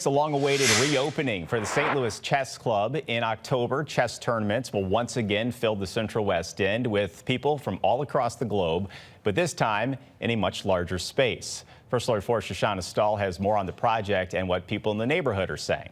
It's a long-awaited reopening for the St. Louis Chess Club in October. Chess tournaments will once again fill the Central West End with people from all across the globe, but this time in a much larger space. First Alert 4's Shoshana Stahl has more on the project and what people in the neighborhood are saying.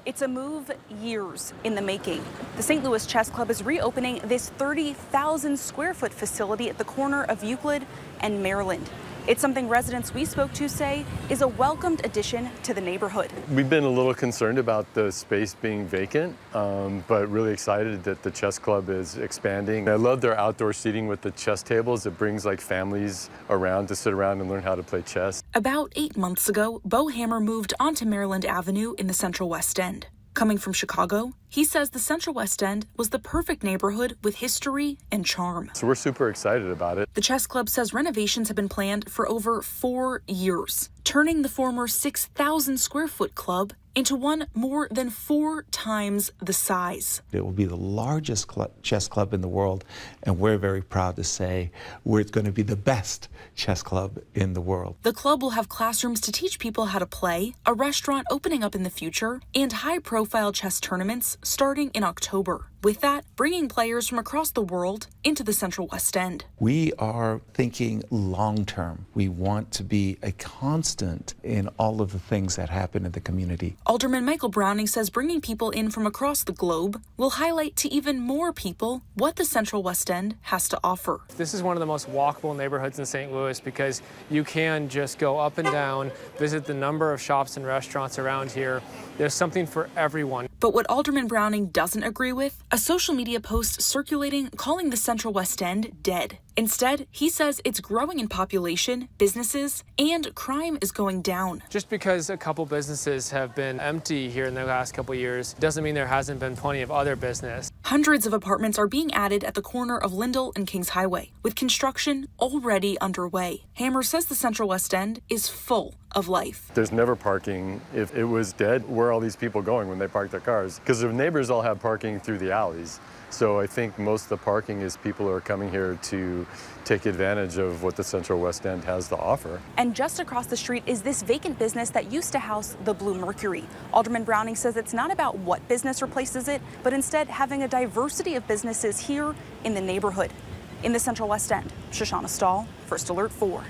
It's a move years in the making. The St. Louis Chess Club is reopening this 30,000 square foot facility at the corner of Euclid and Maryland. It's something residents we spoke to say is a welcomed addition to the neighborhood. We've been a little concerned about the space being vacant, but really excited that the chess club is expanding. I love their outdoor seating with the chess tables. It brings like families around to sit around and learn how to play chess. About 8 months ago, Bo Hammer moved onto Maryland Avenue in the Central West End. Coming from Chicago, he says the Central West End was the perfect neighborhood with history and charm. So we're super excited about it. The chess club says renovations have been planned for over 4 years, turning the former 6,000 square foot club into one more than 4 times the size. It will be the largest chess club in the world, and we're very proud to say we're going to be the best chess club in the world. The club will have classrooms to teach people how to play, a restaurant opening up in the future, and high-profile chess tournaments starting in October. With that, bringing players from across the world into the Central West End. We are thinking long-term. We want to be a constant in all of the things that happen in the community. Alderman Michael Browning says bringing people in from across the globe will highlight to even more people what the Central West End has to offer. This is one of the most walkable neighborhoods in St. Louis because you can just go up and down, visit the number of shops and restaurants around here. There's something for everyone. But what Alderman Browning doesn't agree with, a social media post circulating calling the Central West End dead. Instead, he says it's growing in population, businesses, and crime is going down. Just because a couple businesses have been empty here in the last couple years doesn't mean there hasn't been plenty of other business. Hundreds of apartments are being added at the corner of Lindell and Kings Highway, with construction already underway. Hammer says the Central West End is full of life. There's never parking. If it was dead, where are all these people going when they park their cars? Because the neighbors all have parking through the alleys. So I think most of the parking is people who are coming here to take advantage of what the Central West End has to offer. And just across the street is this vacant business that used to house the Blue Mercury. Alderman Browning says it's not about what business replaces it, but instead having a diversity of businesses here in the neighborhood. In the Central West End, Shoshana Stahl, First Alert 4.